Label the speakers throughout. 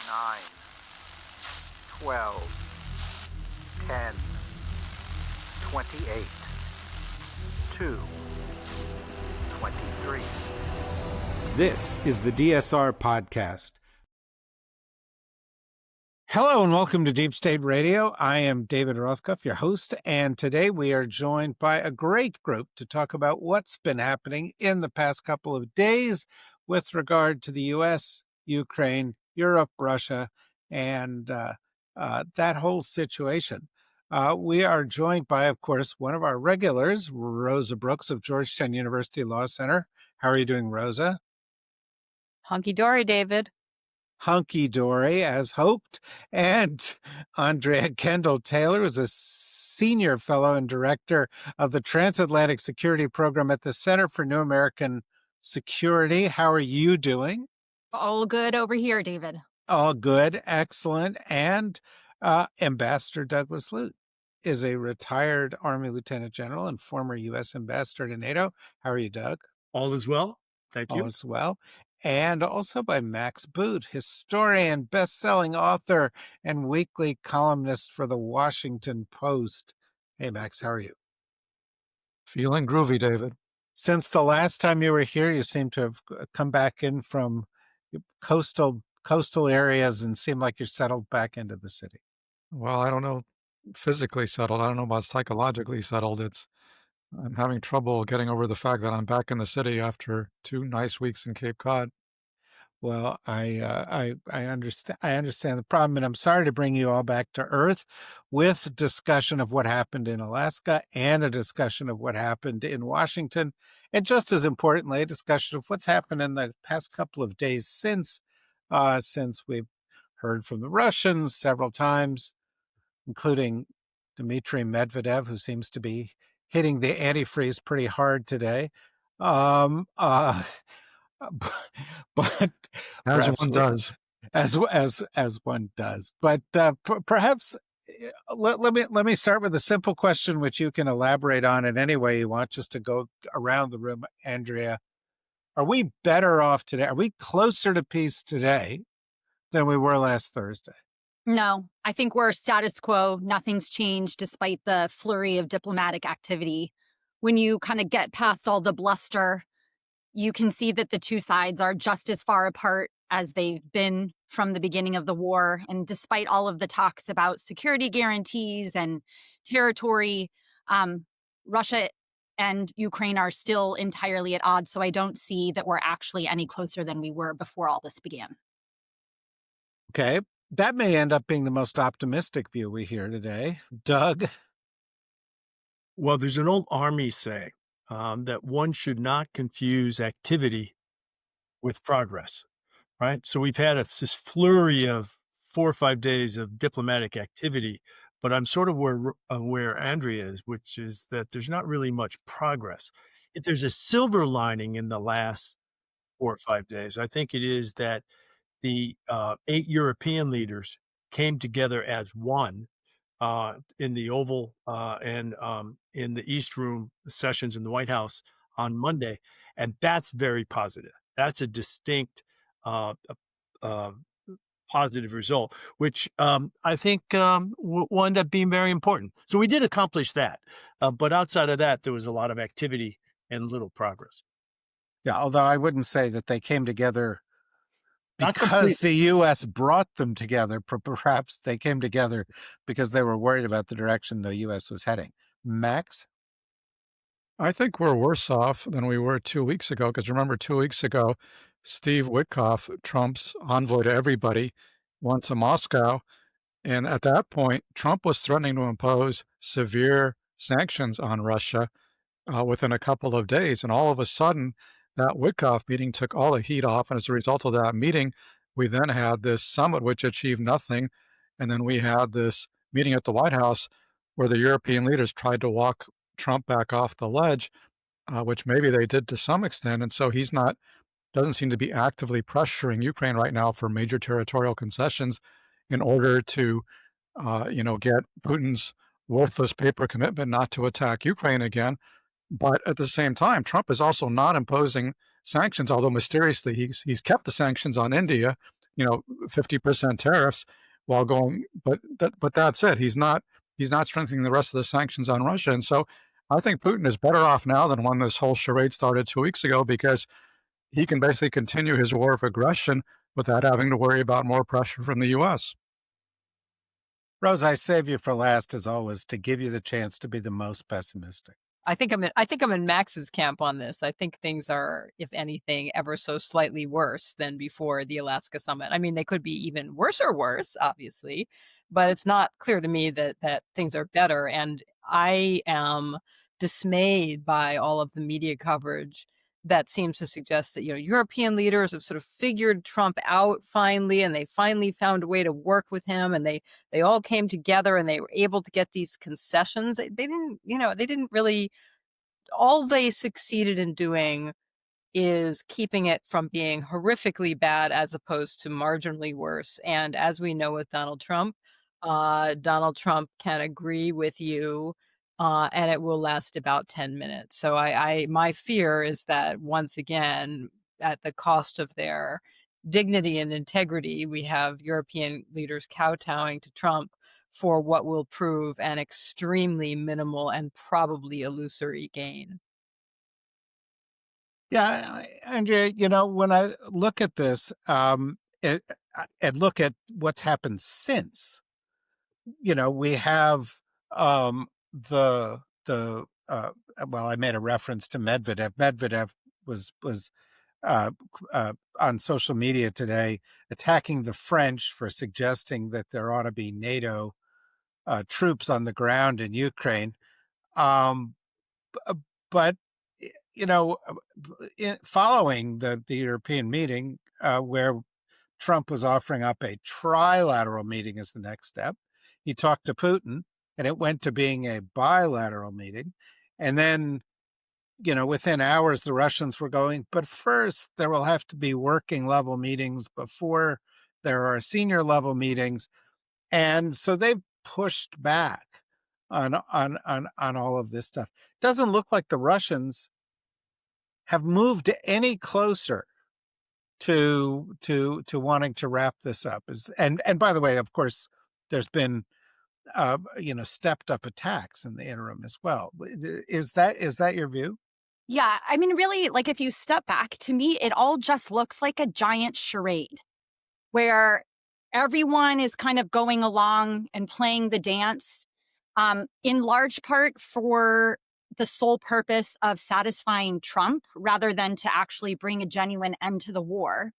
Speaker 1: 9, 12, 10, 28, 2, 23.
Speaker 2: This is the DSR Podcast. Hello and welcome to Deep State Radio. I am David Rothkopf, your host, and today we are joined by a great group to talk about what's been happening in the past couple of days with regard to the U.S., Ukraine, Europe, Russia, and that whole situation. We are joined by, of course, one of our regulars, Rosa Brooks of Georgetown University Law Center. How are you doing, Rosa?
Speaker 3: Hunky-dory, David.
Speaker 2: Hunky-dory, as hoped. And Andrea Kendall-Taylor is a senior fellow and director of the Transatlantic Security Program at the Center for New American Security. How are you doing?
Speaker 3: All good over here, David.
Speaker 2: All good. Excellent. And Ambassador Douglas Lute is a retired Army Lieutenant General and former U.S. Ambassador to NATO. How are you, Doug?
Speaker 4: All is well. Thank you.
Speaker 2: All is well. And also by Max Boot, historian, best-selling author, and weekly columnist for the Washington Post. Hey, Max, how are you?
Speaker 5: Feeling groovy, David.
Speaker 2: Since the last time you were here, you seem to have come back in from coastal areas and seem like you're settled back into the city.
Speaker 5: Well, I don't know physically settled. I don't know about psychologically settled. I'm having trouble getting over the fact that I'm back in the city after 2 nice weeks in Cape Cod.
Speaker 2: Well, I understand the problem, and I'm sorry to bring you all back to earth with discussion of what happened in Alaska and a discussion of what happened in Washington, and just as importantly, a discussion of what's happened in the past couple of days since we've heard from the Russians several times, including Dmitry Medvedev, who seems to be hitting the antifreeze pretty hard today. But
Speaker 5: as one does.
Speaker 2: As one does. But perhaps let me start with a simple question, which you can elaborate on in any way you want, just to go around the room. Andrea, are we better off today? Are we closer to peace today than we were last Thursday?
Speaker 3: No, I think we're status quo. Nothing's changed despite the flurry of diplomatic activity. When you kind of get past all the bluster, you can see that the two sides are just as far apart as they've been from the beginning of the war. And despite all of the talks about security guarantees and territory, Russia and Ukraine are still entirely at odds. So I don't see that we're actually any closer than we were before all this began.
Speaker 2: Okay. That may end up being the most optimistic view we hear today. Doug?
Speaker 4: Well, there's an old Army saying that one should not confuse activity with progress, right? So we've had this flurry of 4 or 5 days of diplomatic activity, but I'm sort of where Andrea is, which is that there's not really much progress. If there's a silver lining in the last 4 or 5 days, I think it is that the 8 European leaders came together as one in the Oval and in the East Room sessions in the White House on Monday. And that's very positive. That's a distinct positive result, which I think will end up being very important. So we did accomplish that. But outside of that, there was a lot of activity and little progress.
Speaker 2: Yeah, although I wouldn't say that they came together because the U.S. brought them together. Perhaps they came together because they were worried about the direction the U.S. was heading. Max?
Speaker 5: I think we're worse off than we were 2 weeks ago, because remember 2 weeks ago, Steve Witkoff, Trump's envoy to everybody, went to Moscow. And at that point, Trump was threatening to impose severe sanctions on Russia within a couple of days. And all of a sudden, that Witkoff meeting took all the heat off. And as a result of that meeting, we then had this summit, which achieved nothing. And then we had this meeting at the White House where the European leaders tried to walk Trump back off the ledge, which maybe they did to some extent. And so doesn't seem to be actively pressuring Ukraine right now for major territorial concessions in order to, get Putin's worthless paper commitment not to attack Ukraine again. But at the same time, Trump is also not imposing sanctions, although mysteriously he's kept the sanctions on India, 50% tariffs while going, but that's it. He's not strengthening the rest of the sanctions on Russia. And so I think Putin is better off now than when this whole charade started 2 weeks ago, because he can basically continue his war of aggression without having to worry about more pressure from the U.S.
Speaker 2: Rose, I save you for last, as always, to give you the chance to be the most pessimistic.
Speaker 6: I think I'm in Max's camp on this. I think things are, if anything, ever so slightly worse than before the Alaska summit. I mean, they could be even worse, obviously, but it's not clear to me that things are better. And I am dismayed by all of the media coverage that seems to suggest that, European leaders have sort of figured Trump out finally, and they finally found a way to work with him, and they all came together and they were able to get these concessions. They didn't really, all they succeeded in doing is keeping it from being horrifically bad as opposed to marginally worse. And as we know with Donald Trump can agree with you, and it will last about 10 minutes. So my fear is that once again, at the cost of their dignity and integrity, we have European leaders kowtowing to Trump for what will prove an extremely minimal and probably illusory gain.
Speaker 2: Yeah, Andrea, when I look at this, and look at what's happened since, we have well, I made a reference to Medvedev. Medvedev was on social media today attacking the French for suggesting that there ought to be NATO troops on the ground in Ukraine. But following the European meeting, where Trump was offering up a trilateral meeting as the next step, he talked to Putin, and it went to being a bilateral meeting. And then, within hours, the Russians were going, but first there will have to be working level meetings before there are senior level meetings. And so they've pushed back on all of this stuff. It doesn't look like the Russians have moved any closer to wanting to wrap this up. And by the way, of course, there's been stepped up attacks in the interim as well. Is that your view?
Speaker 3: Yeah, I mean, really, like, if you step back, to me, it all just looks like a giant charade where everyone is kind of going along and playing the dance, in large part for the sole purpose of satisfying Trump rather than to actually bring a genuine end to the war,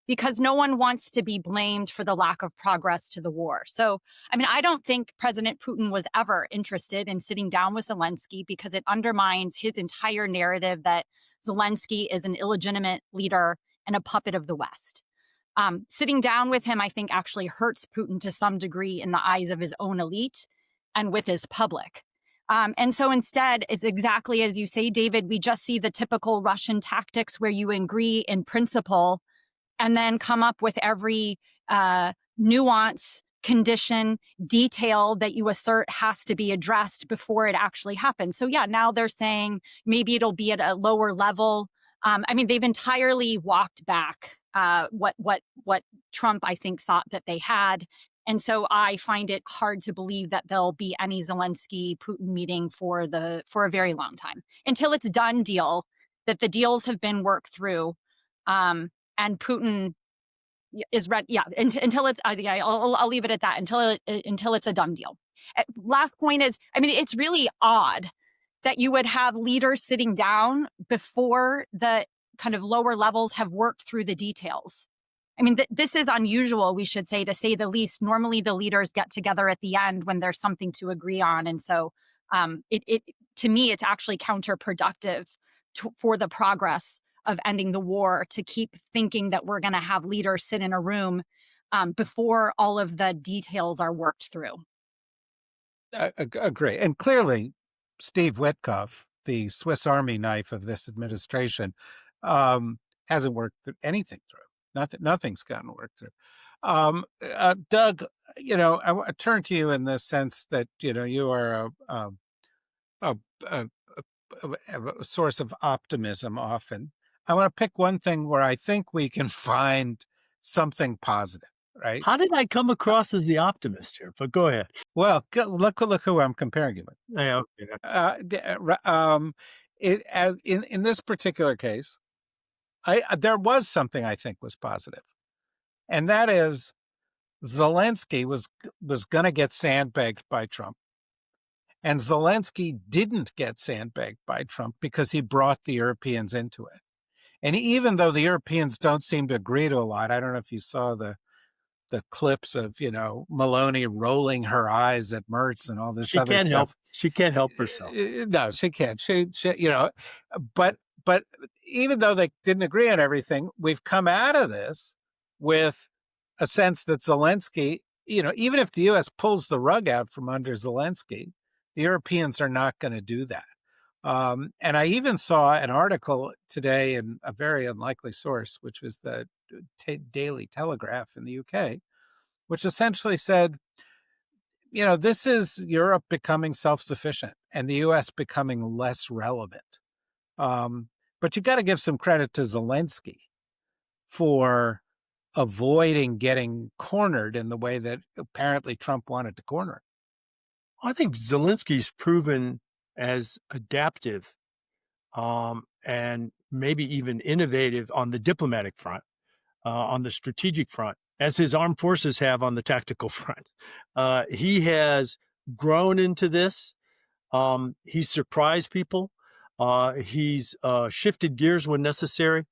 Speaker 3: because no one wants to be blamed for the lack of progress to the war. So, I mean, I don't think President Putin was ever interested in sitting down with Zelensky, because it undermines his entire narrative that Zelensky is an illegitimate leader and a puppet of the West. Sitting down with him, I think, actually hurts Putin to some degree in the eyes of his own elite and with his public. And so instead, it's exactly as you say, David, we just see the typical Russian tactics where you agree in principle and then come up with every nuance, condition, detail that you assert has to be addressed before it actually happens. So yeah, now they're saying maybe it'll be at a lower level. I mean, they've entirely walked back what Trump, I think, thought that they had. And so I find it hard to believe that there'll be any Zelensky-Putin meeting for a very long time, until it's done deal, that the deals have been worked through, and Putin is ready. Yeah, until it's. I'll leave it at that. Until it's a done deal. Last point is, I mean, it's really odd that you would have leaders sitting down before the kind of lower levels have worked through the details. I mean, this is unusual, we should say, to say the least. Normally, the leaders get together at the end when there's something to agree on. And so to me, it's actually counterproductive for the progress of ending the war to keep thinking that we're going to have leaders sit in a room before all of the details are worked through.
Speaker 2: Agree. And clearly, Steve Witkoff, the Swiss Army knife of this administration, hasn't worked anything through. Nothing's gotten worked through. Doug, I turn to you in the sense that you are a source of optimism often. I want to pick one thing where I think we can find something positive, right?
Speaker 4: How did I come across as the optimist here? But go ahead.
Speaker 2: Well, look who I'm comparing you with.
Speaker 4: Yeah, okay.
Speaker 2: In this particular case, there was something I think was positive, and that is Zelensky was going to get sandbagged by Trump, and Zelensky didn't get sandbagged by Trump because he brought the Europeans into it. And even though the Europeans don't seem to agree to a lot, I don't know if you saw the clips of, Maloney rolling her eyes at Mertz and all this other stuff.
Speaker 4: She can't help herself.
Speaker 2: No, she can't. She but even though they didn't agree on everything, we've come out of this with a sense that Zelensky, even if the U.S. pulls the rug out from under Zelensky, the Europeans are not going to do that. And I even saw an article today in a very unlikely source, which was the Daily Telegraph in the UK, which essentially said, this is Europe becoming self-sufficient and the U.S. becoming less relevant. But you got to give some credit to Zelensky for avoiding getting cornered in the way that apparently Trump wanted to corner.
Speaker 4: I think Zelensky's proven as adaptive and maybe even innovative on the diplomatic front, on the strategic front, as his armed forces have on the tactical front. He has grown into this. He's surprised people. He's shifted gears when necessary,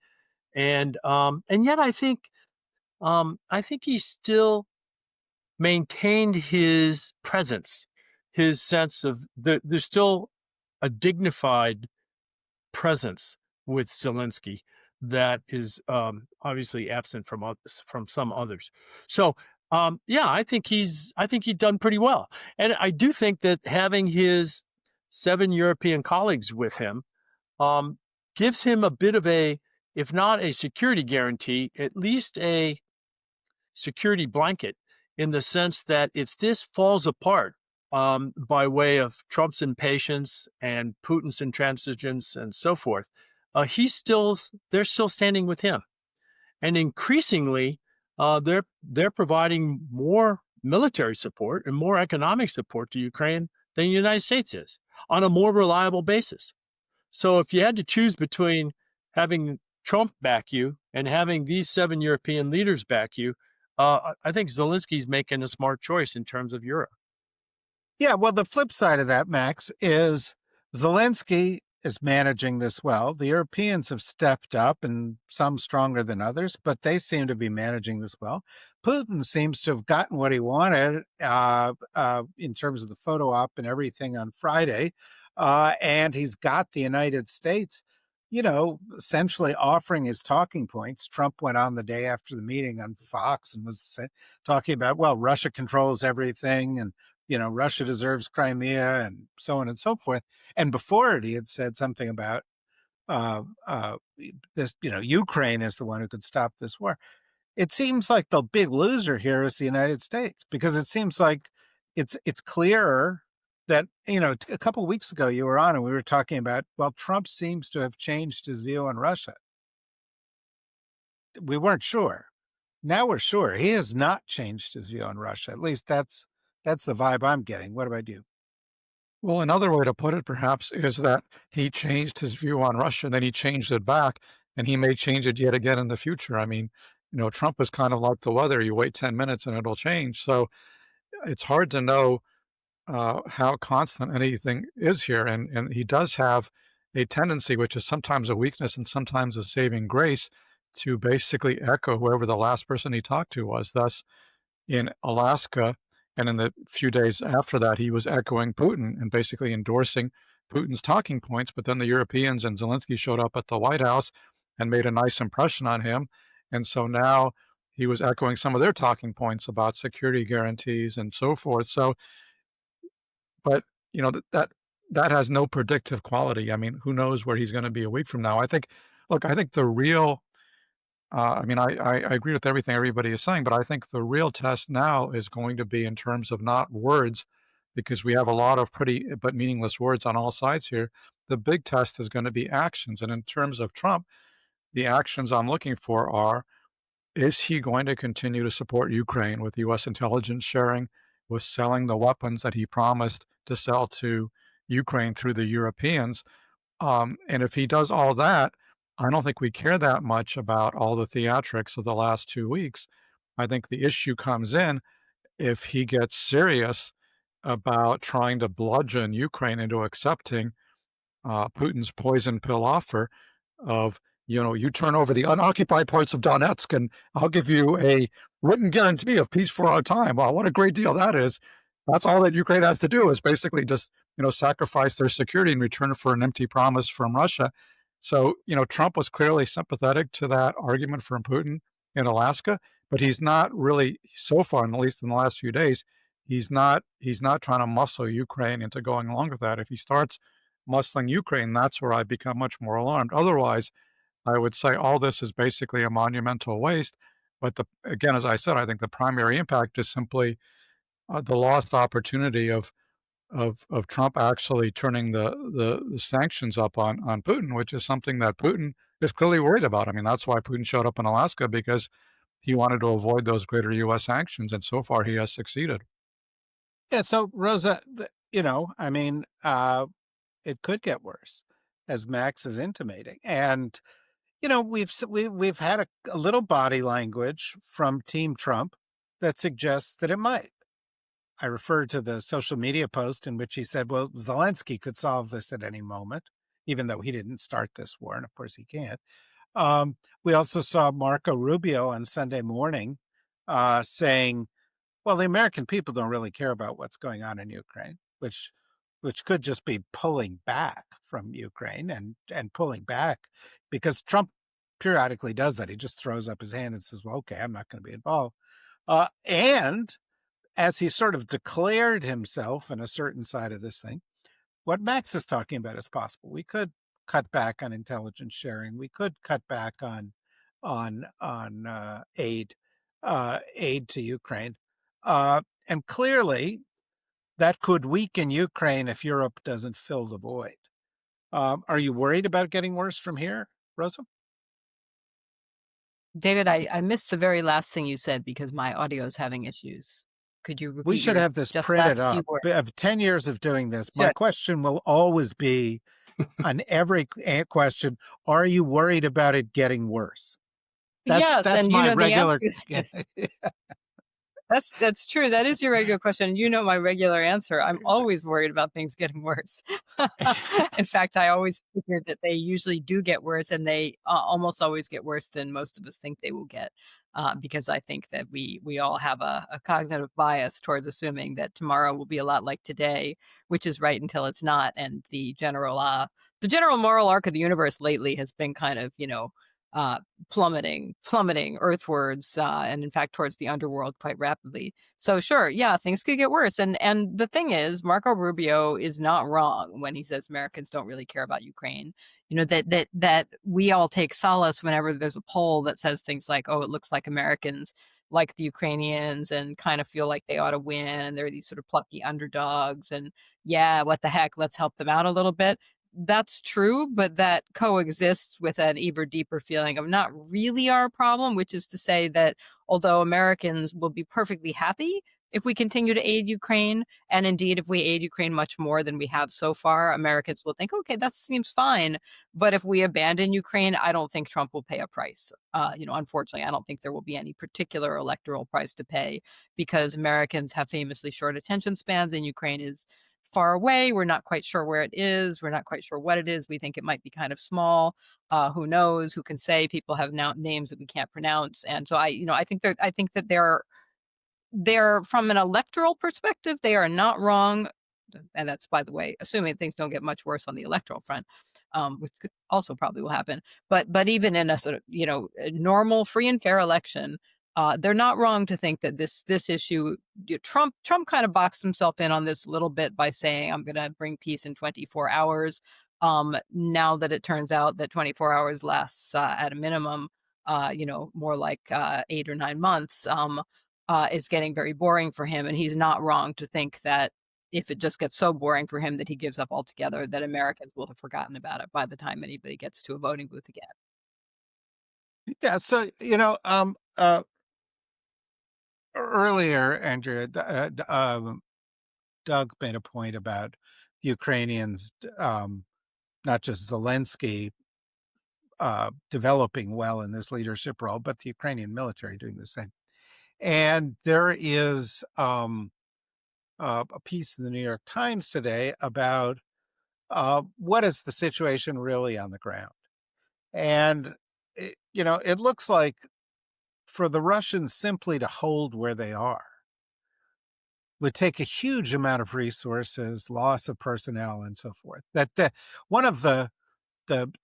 Speaker 4: and yet I think he still maintained his presence, his sense of there's still a dignified presence with Zelensky that is obviously absent from some others. So I think he's done pretty well, and I do think that having his 7 European colleagues with him gives him a bit of a, if not a security guarantee, at least a security blanket, in the sense that if this falls apart by way of Trump's impatience and Putin's intransigence and so forth, they're still standing with him, and increasingly they're providing more military support and more economic support to Ukraine than the United States is, on a more reliable basis. So if you had to choose between having Trump back you and having these 7 European leaders back you, I think Zelensky's making a smart choice in terms of Europe.
Speaker 2: Yeah, well, the flip side of that, Max, is Zelensky is managing this well. The Europeans have stepped up, and some stronger than others, but they seem to be managing this well. Putin seems to have gotten what he wanted in terms of the photo op and everything on Friday, and he's got the United States, essentially offering his talking points. Trump went on the day after the meeting on Fox and was talking about, well, Russia controls everything, and Russia deserves Crimea, and so on and so forth. And before it, he had said something about this, Ukraine is the one who could stop this war. It seems like the big loser here is the United States, because it seems like it's clearer that, a couple of weeks ago you were on and we were talking about, well, Trump seems to have changed his view on Russia. We weren't sure. Now we're sure he has not changed his view on Russia. At least that's the vibe I'm getting. What about you?
Speaker 5: Well, another way to put it, perhaps, is that he changed his view on Russia, and then he changed it back, and he may change it yet again in the future. I mean, Trump is kind of like the weather. You wait 10 minutes and it'll change. So it's hard to know how constant anything is here. And he does have a tendency, which is sometimes a weakness and sometimes a saving grace, to basically echo whoever the last person he talked to was. Thus, in Alaska, and in the few days after that, he was echoing Putin and basically endorsing Putin's talking points. But then the Europeans and Zelensky showed up at the White House and made a nice impression on him. And so now he was echoing some of their talking points about security guarantees and so forth. So, but, that has no predictive quality. I mean, who knows where he's going to be a week from now? I think the real I agree with everything everybody is saying, but I think the real test now is going to be in terms of not words, because we have a lot of pretty but meaningless words on all sides here. The big test is going to be actions. And in terms of Trump, the actions I'm looking for are, is he going to continue to support Ukraine with U.S. intelligence sharing, with selling the weapons that he promised to sell to Ukraine through the Europeans? And if he does all that, I don't think we care that much about all the theatrics of the last 2 weeks. I think the issue comes in if he gets serious about trying to bludgeon Ukraine into accepting Putin's poison pill offer of, you turn over the unoccupied parts of Donetsk and I'll give you a written guarantee of peace for our time. Well, what a great deal that is. That's all that Ukraine has to do is basically just, sacrifice their security in return for an empty promise from Russia. So, Trump was clearly sympathetic to that argument from Putin in Alaska, but he's not really, so far, at least in the last few days, he's not trying to muscle Ukraine into going along with that. If he starts muscling Ukraine, that's where I become much more alarmed. Otherwise, I would say all this is basically a monumental waste. But again, as I said, I think the primary impact is simply the lost opportunity of Trump actually turning the sanctions up on Putin, which is something that Putin is clearly worried about. I mean, that's why Putin showed up in Alaska, because he wanted to avoid those greater U.S. sanctions, and so far he has succeeded.
Speaker 2: Yeah. So Rosa, it could get worse, as Max is intimating, and we've had a little body language from Team Trump that suggests that it might. I referred to the social media post in which he said, well, Zelensky could solve this at any moment, even though he didn't start this war, and of course he can't. We also saw Marco Rubio on Sunday morning saying, well, the American people don't really care about what's going on in Ukraine, which could just be pulling back from Ukraine and pulling back, because Trump periodically does that. He just throws up his hand and says, well, okay, I'm not going to be involved. And as he sort of declared himself in a certain side of this thing, what Max is talking about is possible. We could cut back on intelligence sharing. We could cut back on aid to Ukraine, and clearly that could weaken Ukraine if Europe doesn't fill the void. Are you worried about getting worse from here, Rosa?
Speaker 6: David, I missed the very last thing you said because my audio is having issues. Could you repeat
Speaker 2: We should
Speaker 6: your
Speaker 2: have this
Speaker 6: just
Speaker 2: printed
Speaker 6: last few
Speaker 2: up.
Speaker 6: words?
Speaker 2: Of 10 years of doing this, my
Speaker 6: Sure.
Speaker 2: question will always be on every question, are you worried about it getting worse?
Speaker 6: Yes,
Speaker 2: That's
Speaker 6: and
Speaker 2: my
Speaker 6: the
Speaker 2: regular.
Speaker 6: answer is that's true. That is your regular question. You know my regular answer. I'm always worried about things getting worse. In fact, I always figure that they usually do get worse, and they almost always get worse than most of us think they will get. Because I think that we all have a cognitive bias towards assuming that tomorrow will be a lot like today, which is right until it's not. And the general moral arc of the universe lately has been kind of plummeting earthwards, and in fact towards the underworld quite rapidly. So sure, yeah, things could get worse. And the thing is, Marco Rubio is not wrong when he says Americans don't really care about Ukraine. That we all take solace whenever there's a poll that says things like, oh, it looks like Americans like the Ukrainians and kind of feel like they ought to win, and they're these sort of plucky underdogs, and yeah, what the heck, let's help them out a little bit. That's true, but that coexists with an even deeper feeling of not really our problem, which is to say that although Americans will be perfectly happy if we continue to aid Ukraine, and indeed if we aid Ukraine much more than we have so far, Americans will think, okay, that seems fine. But if we abandon Ukraine, I don't think Trump will pay a price. Unfortunately, I don't think there will be any particular electoral price to pay, because Americans have famously short attention spans, and Ukraine is far away. We're not quite sure where it is. We're not quite sure what it is. We think it might be kind of small. Who knows? Who can say? People have now names that we can't pronounce. And so I think that they're from an electoral perspective, they are not wrong. And that's, by the way, assuming things don't get much worse on the electoral front, which could also probably will happen. But even in a sort of a normal, free and fair election, they're not wrong to think that this issue, Trump kind of boxed himself in on this a little bit by saying, I'm going to bring peace in 24 hours. Now that it turns out that 24 hours lasts at a minimum, more like 8 or 9 months, is getting very boring for him. And he's not wrong to think that if it just gets so boring for him that he gives up altogether, that Americans will have forgotten about it by the time anybody gets to a voting booth again.
Speaker 2: Yeah. So, earlier, Andrea, Doug made a point about the Ukrainians, not just Zelensky, developing well in this leadership role, but the Ukrainian military doing the same. And there is a piece in the New York Times today about what is the situation really on the ground. And, it looks like for the Russians simply to hold where they are would take a huge amount of resources, loss of personnel, and so forth. That one of the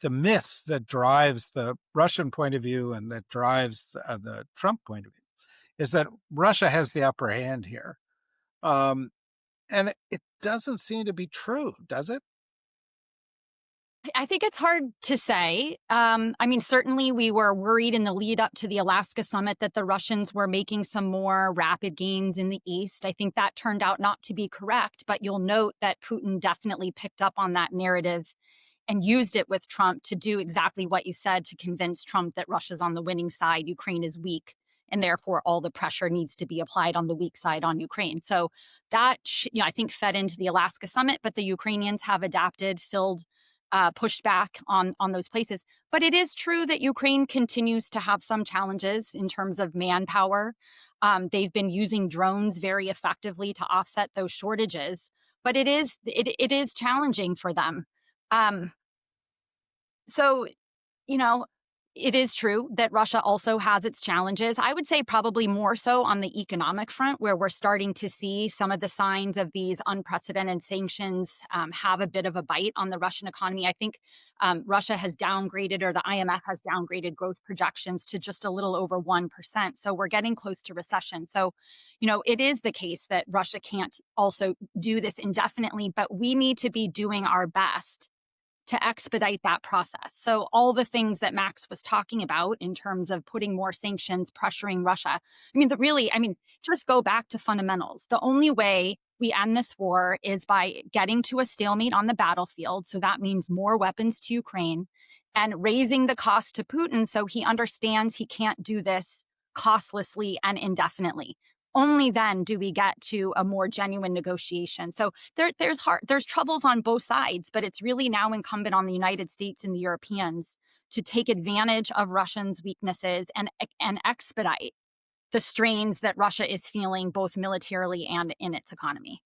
Speaker 2: myths that drives the Russian point of view and that drives the Trump point of view is that Russia has the upper hand here, and it doesn't seem to be true, does it?
Speaker 3: I think it's hard to say. I mean, certainly we were worried in the lead up to the Alaska summit that the Russians were making some more rapid gains in the East. I think that turned out not to be correct, but you'll note that Putin definitely picked up on that narrative and used it with Trump to do exactly what you said, to convince Trump that Russia's on the winning side, Ukraine is weak, and therefore all the pressure needs to be applied on the weak side on Ukraine. So that, I think fed into the Alaska summit, but the Ukrainians have adapted, pushed back on those places. But it is true that Ukraine continues to have some challenges in terms of manpower. They've been using drones very effectively to offset those shortages, but it is challenging for them. So, you know, it is true that Russia also has its challenges. I would say probably more so on the economic front, where we're starting to see some of the signs of these unprecedented sanctions have a bit of a bite on the Russian economy. I think Russia has downgraded, or the IMF has downgraded growth projections to just a little over 1%. So we're getting close to recession. So, it is the case that Russia can't also do this indefinitely, but we need to be doing our best to expedite that process. So all the things that Max was talking about in terms of putting more sanctions, pressuring Russia. Just go back to fundamentals. The only way we end this war is by getting to a stalemate on the battlefield. So that means more weapons to Ukraine and raising the cost to Putin so he understands he can't do this costlessly and indefinitely. Only then do we get to a more genuine negotiation. So there's troubles on both sides, but it's really now incumbent on the United States and the Europeans to take advantage of Russians' weaknesses and expedite the strains that Russia is feeling both militarily and in its economy.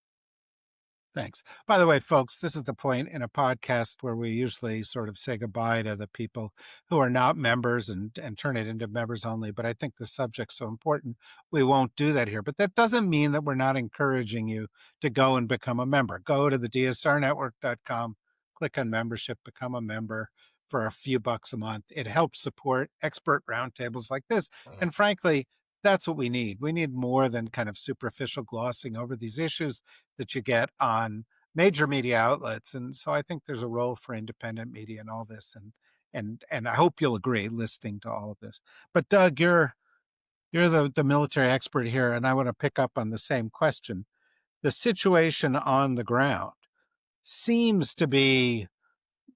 Speaker 2: Thanks. By the way, folks, this is the point in a podcast where we usually sort of say goodbye to the people who are not members and turn it into members only. But I think the subject's so important, we won't do that here. But that doesn't mean that we're not encouraging you to go and become a member. Go to the dsrnetwork.com, click on membership, become a member for a few bucks a month. It helps support expert roundtables like this. And frankly, that's what we need. We need more than kind of superficial glossing over these issues that you get on major media outlets. And so I think there's a role for independent media in all this. And I hope you'll agree listening to all of this. But Doug, you're the military expert here, and I want to pick up on the same question. The situation on the ground seems to be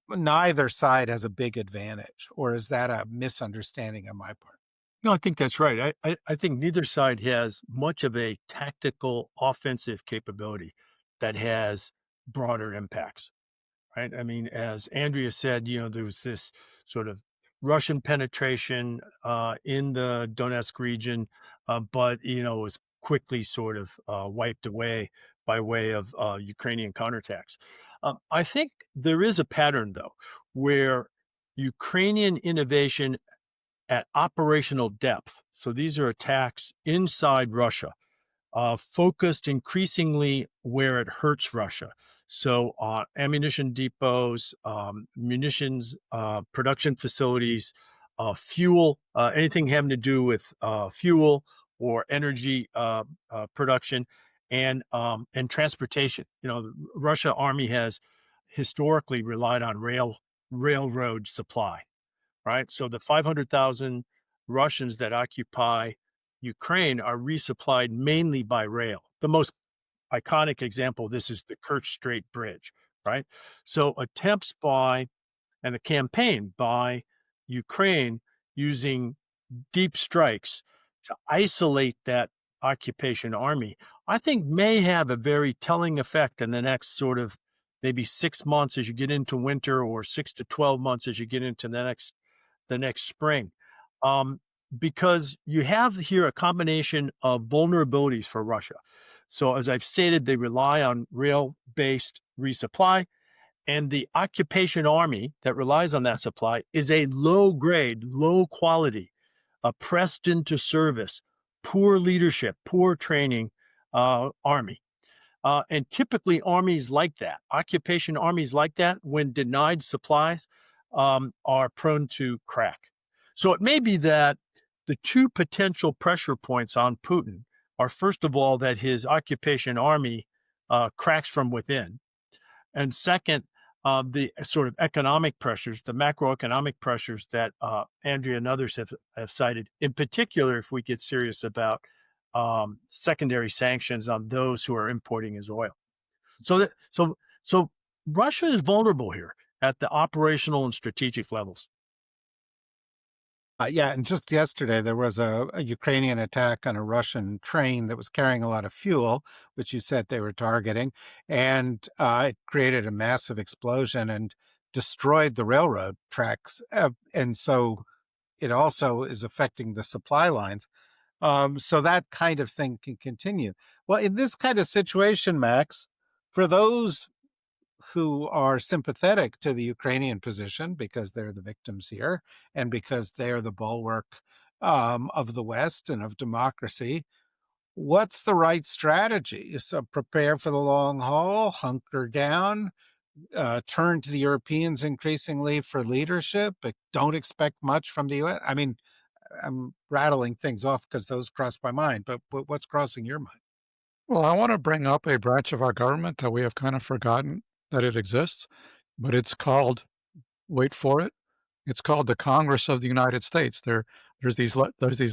Speaker 2: neither side has a big advantage, or is that a misunderstanding on my part?
Speaker 4: No, I think that's right. I think neither side has much of a tactical offensive capability that has broader impacts, right? I mean, as Andrea said, there was this sort of Russian penetration in the Donetsk region, but, was quickly sort of wiped away by way of Ukrainian counterattacks. I think there is a pattern, though, where Ukrainian innovation at operational depth, so these are attacks inside Russia, focused increasingly where it hurts Russia. So ammunition depots, munitions production facilities, fuel, anything having to do with fuel or energy production, and transportation. The Russia Army has historically relied on railroad supply, right? So the 500,000 Russians that occupy Ukraine are resupplied mainly by rail. The most iconic example of this is the Kerch Strait Bridge, right? So attempts by, and the campaign by Ukraine using deep strikes to isolate that occupation army, I think may have a very telling effect in the next sort of maybe 6 months as you get into winter, or 6 to 12 months as you get into the next spring. Because you have here a combination of vulnerabilities for Russia. So as I've stated, they rely on rail-based resupply, and the occupation army that relies on that supply is a low grade, low quality, pressed into service, poor leadership, poor training army. And typically armies like that, occupation armies like that, when denied supplies, are prone to crack. So it may be that the two potential pressure points on Putin are, first of all, that his occupation army cracks from within. And second, the sort of economic pressures, the macroeconomic pressures that Andrea and others have cited, in particular, if we get serious about secondary sanctions on those who are importing his oil. So Russia is vulnerable here at the operational and strategic levels.
Speaker 2: Yeah, and just yesterday there was a Ukrainian attack on a Russian train that was carrying a lot of fuel, which you said they were targeting, and it created a massive explosion and destroyed the railroad tracks. And so it also is affecting the supply lines. So that kind of thing can continue. Well, in this kind of situation, Max, for those who are sympathetic to the Ukrainian position because they're the victims here and because they're the bulwark of the West and of democracy, what's the right strategy? So prepare for the long haul, hunker down, turn to the Europeans increasingly for leadership, but don't expect much from the U.S. I mean, I'm rattling things off because those crossed my mind, but what's crossing your mind?
Speaker 5: Well, I want to bring up a branch of our government that we have kind of forgotten that it exists, but it's called, wait for it, it's called the Congress of the United States. There's these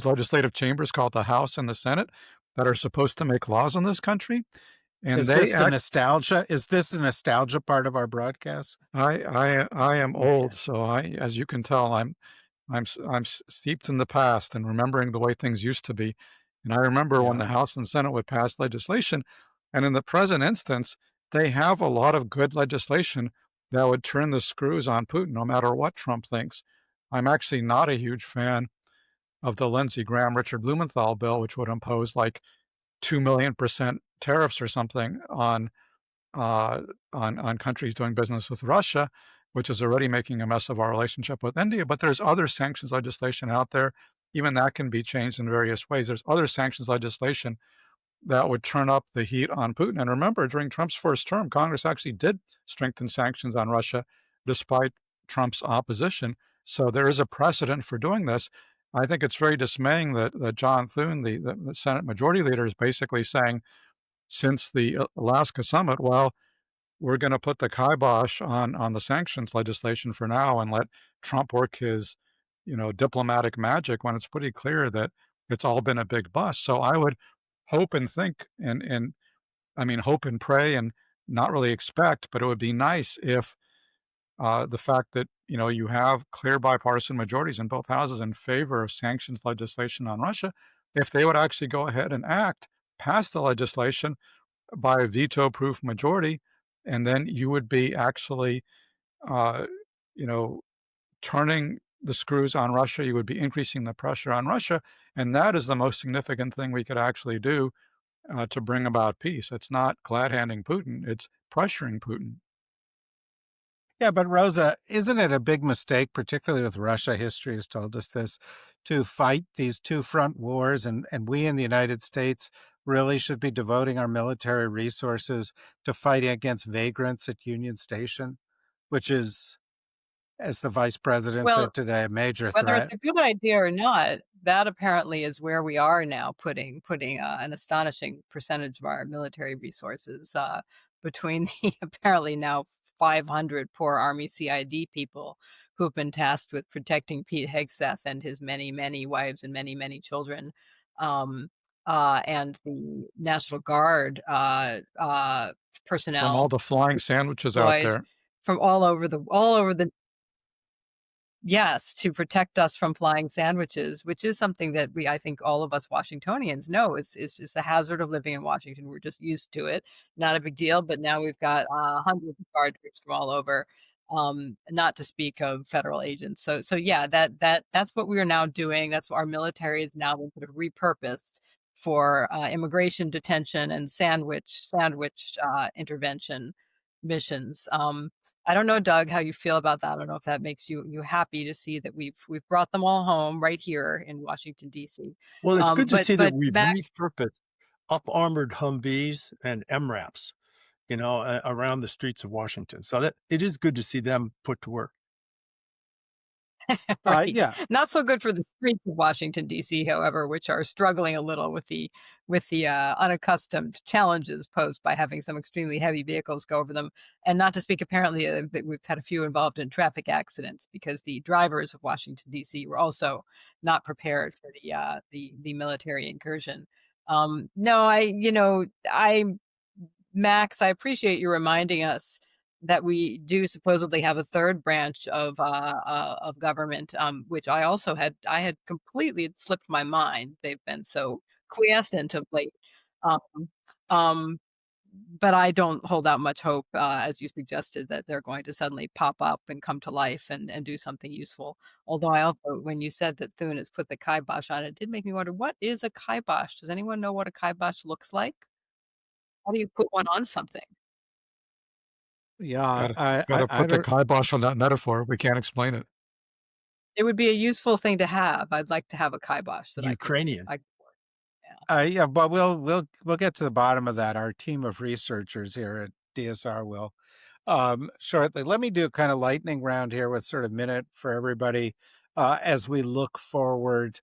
Speaker 5: legislative chambers called the House and the Senate that are supposed to make laws in this country, and
Speaker 2: Is
Speaker 5: they
Speaker 2: this the nostalgia? Is this the nostalgia part of our broadcast?
Speaker 5: I am
Speaker 2: Okay.
Speaker 5: old, so as you can tell, I'm steeped in the past and remembering the way things used to be. And I remember when
Speaker 2: Yeah.
Speaker 5: the House and Senate would pass legislation, and in the present instance, they have a lot of good legislation that would turn the screws on Putin, no matter what Trump thinks. I'm actually not a huge fan of the Lindsey Graham, Richard Blumenthal bill, which would impose like 2 million% tariffs or something uh, on countries doing business with Russia, which is already making a mess of our relationship with India. But there's other sanctions legislation out there. Even that can be changed in various ways. There's other sanctions legislation that would turn up the heat on Putin. And remember, during Trump's first term, Congress actually did strengthen sanctions on Russia despite Trump's opposition. So there is a precedent for doing this. I think it's very dismaying that John Thune, the Senate Majority Leader, is basically saying, since the Alaska summit, well, we're going to put the kibosh on the sanctions legislation for now and let Trump work his, diplomatic magic, when it's pretty clear that it's all been a big bust. So I would hope and think and I mean hope and pray and not really expect, but it would be nice if the fact that you have clear bipartisan majorities in both houses in favor of sanctions legislation on Russia, if they would actually go ahead and pass the legislation by a veto-proof majority, and then you would be actually, uh, you know, turning the screws on Russia. You would be increasing the pressure on Russia, and that is the most significant thing we could actually do to bring about peace. It's not glad-handing Putin; it's pressuring Putin.
Speaker 2: Yeah, but Rosa, isn't it a big mistake, particularly with Russia, history has told us this, to fight these two front wars? And we in the United States really should be devoting our military resources to fighting against vagrants at Union Station, which is, as the vice president
Speaker 6: Well,
Speaker 2: said today, a major
Speaker 6: whether it's
Speaker 2: threat.
Speaker 6: a good idea or not, that apparently is where we are now, putting an astonishing percentage of our military resources between the apparently now 500 poor Army CID people who have been tasked with protecting Pete Hegseth and his many, many wives and many, many children, um, and the National Guard
Speaker 5: From all
Speaker 6: personnel
Speaker 5: the flying sandwiches out
Speaker 6: deployed
Speaker 5: there.
Speaker 6: from all over the Yes, to protect us from flying sandwiches, which is something that I think all of us Washingtonians know is just a hazard of living in Washington. We're just used to it. Not a big deal, but now we've got hundreds of guard troops from all over, not to speak of federal agents. So yeah, that's what we are now doing. That's what our military is now been sort of repurposed for immigration detention and sandwich intervention missions. I don't know, Doug, how you feel about that. I don't know if that makes you happy to see that we've brought them all home right here in Washington, D.C.
Speaker 4: Well, it's good to see that
Speaker 6: But
Speaker 4: we've
Speaker 6: Mac,
Speaker 4: repurposed up-armored Humvees and MRAPs, around the streets of Washington. So that it is good to see them put to work.
Speaker 6: right,
Speaker 2: Yeah.
Speaker 6: not so good for the streets of Washington, D.C., however, which are struggling a little with the unaccustomed challenges posed by having some extremely heavy vehicles go over them, and not to speak apparently that we've had a few involved in traffic accidents because the drivers of Washington, D.C. were also not prepared for the military incursion. No, Max, I appreciate you reminding us that we do supposedly have a third branch of government, which I had completely it slipped my mind. They've been so quiescent of late. Um, um, but I don't hold out much hope, as you suggested, that they're going to suddenly pop up and come to life and do something useful. Although I also, when you said that Thune has put the kibosh on it, did make me wonder, what is a kibosh? Does anyone know what a kibosh looks like? How do you put one on something?
Speaker 2: Yeah.
Speaker 5: Gotta
Speaker 2: I
Speaker 5: put the
Speaker 2: don't.
Speaker 5: kibosh on that metaphor. We can't explain it.
Speaker 6: It would be a useful thing to have. I'd like to have a kibosh that
Speaker 4: Ukrainian.
Speaker 2: Yeah, but we'll get to the bottom of that. Our team of researchers here at DSR will shortly. Let me do a kind of lightning round here with sort of minute for everybody as we look forward.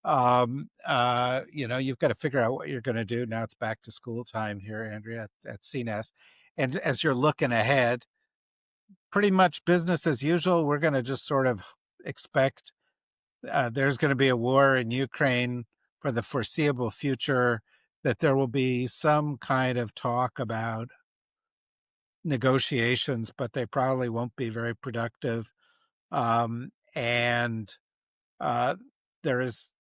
Speaker 2: You've got to figure out what you're going to do. Now it's back to school time here, Andrea, at CNES. And as you're looking ahead, pretty much business as usual. We're going to just sort of expect there's going to be a war in Ukraine for the foreseeable future, that there will be some kind of talk about negotiations, but they probably won't be very productive. And uh, there is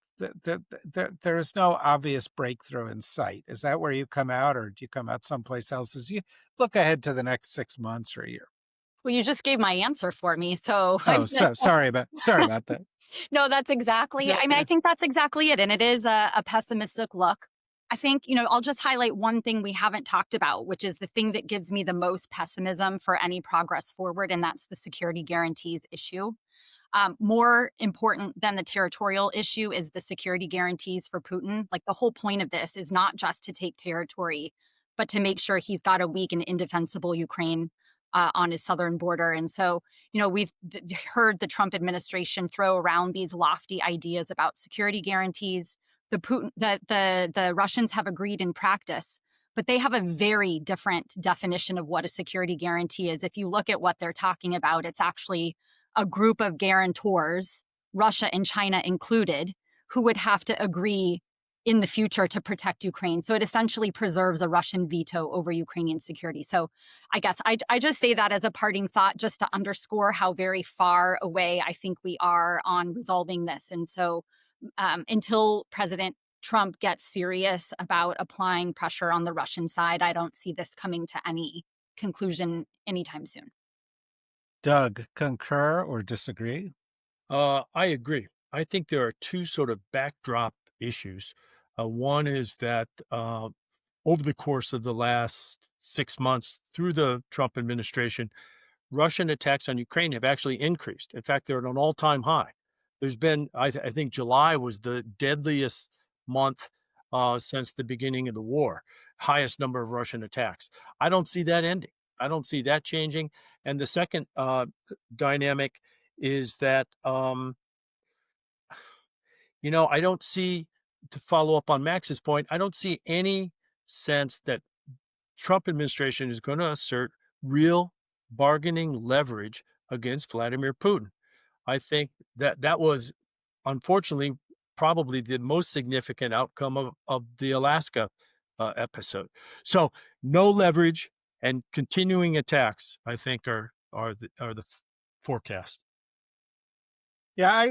Speaker 2: there is no obvious breakthrough in sight. Is that where you come out, or do you come out someplace else as you look ahead to the next 6 months or a year?
Speaker 3: Well, you just gave my answer for me. So
Speaker 2: Oh, so sorry about that.
Speaker 3: no, that's exactly, I mean, I think that's exactly it. And it is a pessimistic look. I think, I'll just highlight one thing we haven't talked about, which is the thing that gives me the most pessimism for any progress forward, and that's the security guarantees issue. More important than the territorial issue is the security guarantees for Putin. Like, the whole point of this is not just to take territory, but to make sure he's got a weak and indefensible Ukraine on his southern border. And so, we've heard the Trump administration throw around these lofty ideas about security guarantees. The Russians have agreed in practice, but they have a very different definition of what a security guarantee is. If you look at what they're talking about, it's actually a group of guarantors, Russia and China included, who would have to agree in the future to protect Ukraine. So it essentially preserves a Russian veto over Ukrainian security. So I guess I just say that as a parting thought, just to underscore how very far away I think we are on resolving this. And so until President Trump gets serious about applying pressure on the Russian side, I don't see this coming to any conclusion anytime soon.
Speaker 2: Doug, concur or disagree?
Speaker 4: I agree. I think there are two sort of backdrop issues. One is that over the course of the last 6 months through the Trump administration, Russian attacks on Ukraine have actually increased. In fact, they're at an all-time high. There's been, I think July was the deadliest month since the beginning of the war, highest number of Russian attacks. I don't see that ending. I don't see that changing. And the second dynamic is that, I don't see, to follow up on Max's point, I don't see any sense that Trump administration is going to assert real bargaining leverage against Vladimir Putin. I think that was, unfortunately, probably the most significant outcome of the Alaska episode. So no leverage and continuing attacks, I think, are the forecast.
Speaker 2: Yeah,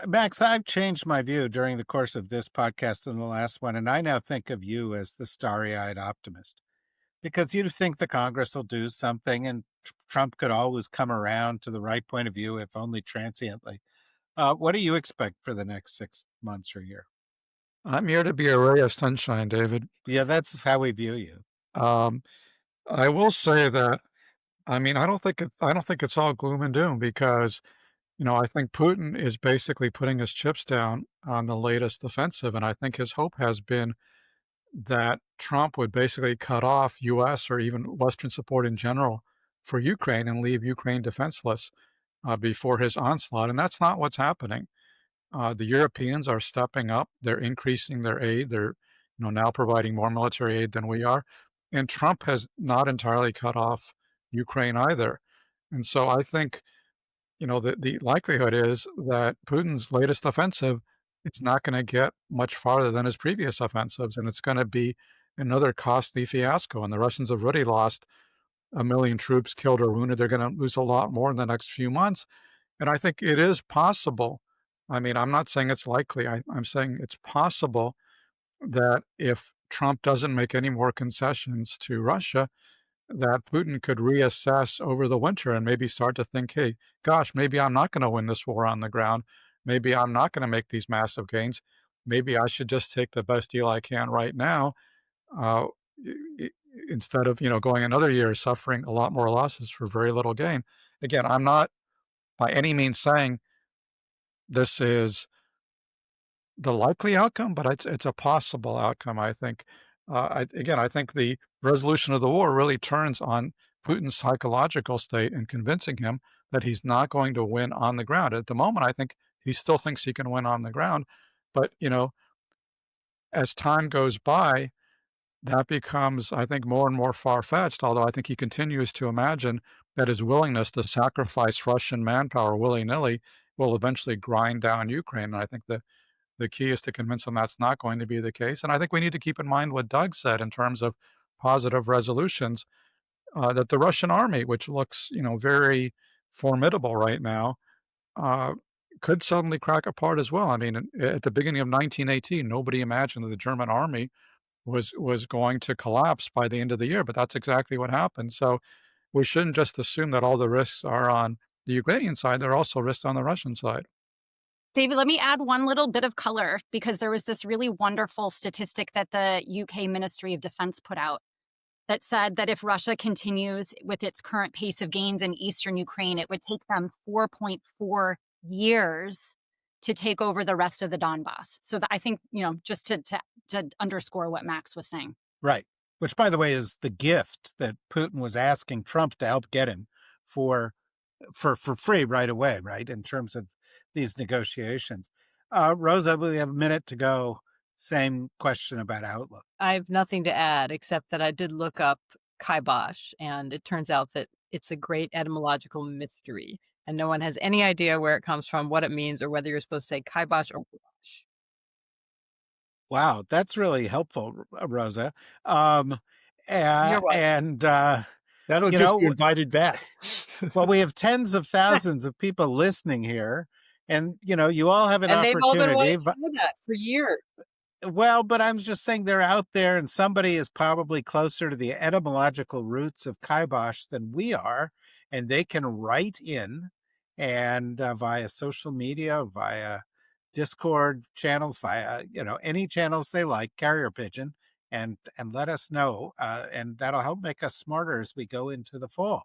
Speaker 2: Max, I've changed my view during the course of this podcast and the last one, and I now think of you as the starry-eyed optimist because you think the Congress will do something, and Trump could always come around to the right point of view, if only transiently. What do you expect for the next 6 months or year?
Speaker 5: I'm here to be a ray of sunshine, David.
Speaker 2: Yeah, that's how we view you.
Speaker 5: Um, I will say that, I mean, I don't think it's all gloom and doom because, I think Putin is basically putting his chips down on the latest offensive, and I think his hope has been that Trump would basically cut off U.S. or even Western support in general for Ukraine and leave Ukraine defenseless before his onslaught, and that's not what's happening. The Europeans are stepping up. They're increasing their aid. They're, now providing more military aid than we are. And Trump has not entirely cut off Ukraine either. And so I think, the likelihood is that Putin's latest offensive is not going to get much farther than his previous offensives, and it's going to be another costly fiasco. And the Russians have already lost 1 million troops killed or wounded. They're going to lose a lot more in the next few months. And I think it is possible. I mean, I'm not saying it's likely. I'm saying it's possible that if Trump doesn't make any more concessions to Russia, that Putin could reassess over the winter and maybe start to think, hey, gosh, maybe I'm not going to win this war on the ground. Maybe I'm not going to make these massive gains. Maybe I should just take the best deal I can right now, uh, instead of, going another year suffering a lot more losses for very little gain. Again, I'm not by any means saying this is the likely outcome, but it's a possible outcome, I think. I think the resolution of the war really turns on Putin's psychological state and convincing him that he's not going to win on the ground. At the moment, I think he still thinks he can win on the ground, but, as time goes by, that becomes, I think, more and more far-fetched, although I think he continues to imagine that his willingness to sacrifice Russian manpower willy-nilly will eventually grind down Ukraine, and I think the key is to convince them that's not going to be the case. And I think we need to keep in mind what Doug said in terms of positive resolutions, that the Russian army, which looks, very formidable right now, uh, could suddenly crack apart as well. I mean, at the beginning of 1918, nobody imagined that the German army was going to collapse by the end of the year, but that's exactly what happened. So we shouldn't just assume that all the risks are on the Ukrainian side. There are also risks on the Russian side.
Speaker 3: David, let me add one little bit of color because there was this really wonderful statistic that the UK Ministry of Defense put out that said that if Russia continues with its current pace of gains in eastern Ukraine, it would take them 4.4 years to take over the rest of the Donbass. So I think, just to underscore what Max was saying.
Speaker 2: Right. Which, by the way, is the gift that Putin was asking Trump to help get him for free right away, right, in terms of these negotiations. Rosa, we have a minute to go. Same question about outlook.
Speaker 6: I have nothing to add except that I did look up Kibosh, and it turns out that it's a great etymological mystery, and no one has any idea where it comes from, what it means, or whether you're supposed to say Kibosh or Kibosh.
Speaker 2: Wow, that's really helpful, Rosa.
Speaker 6: You're welcome.
Speaker 2: And
Speaker 4: That'll get you invited back.
Speaker 2: well, we have tens of thousands of people listening here, and you all have an
Speaker 6: and
Speaker 2: opportunity.
Speaker 6: they've all been wanting to do that for years.
Speaker 2: Well, but I'm just saying they're out there, and somebody is probably closer to the etymological roots of Kibosh than we are, and they can write in and via social media, via Discord channels, via any channels they like, carrier pigeon, and let us know, and that'll help make us smarter as we go into the fall.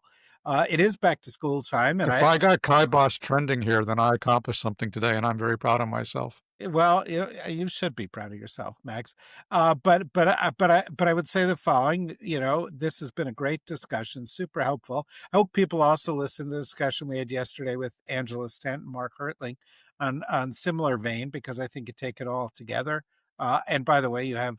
Speaker 2: It is back to school time, and
Speaker 5: if I got Kibosh trending here, then I accomplished something today, and I'm very proud of myself.
Speaker 2: Well, you should be proud of yourself, Max. But I would say the following. This has been a great discussion, super helpful. I hope people also listen to the discussion we had yesterday with Angela Stent and Mark Hertling on similar vein, because I think you take it all together. And by the way, you have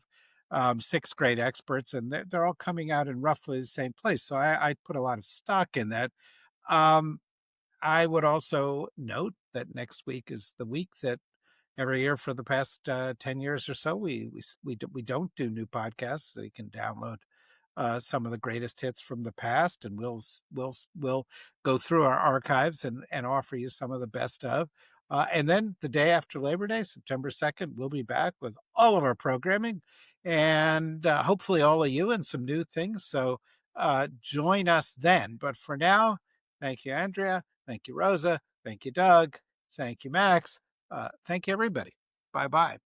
Speaker 2: 6 great experts, and they're all coming out in roughly the same place. So I put a lot of stock in that. I would also note that next week is the week that every year for the past 10 years or so, we don't do new podcasts. So you can download some of the greatest hits from the past, and we'll go through our archives and offer you some of the best of. And then the day after Labor Day, September 2nd, we'll be back with all of our programming and hopefully all of you and some new things. So join us then. But for now, thank you, Andrea. Thank you, Rosa. Thank you, Doug. Thank you, Max. Thank you, everybody. Bye-bye.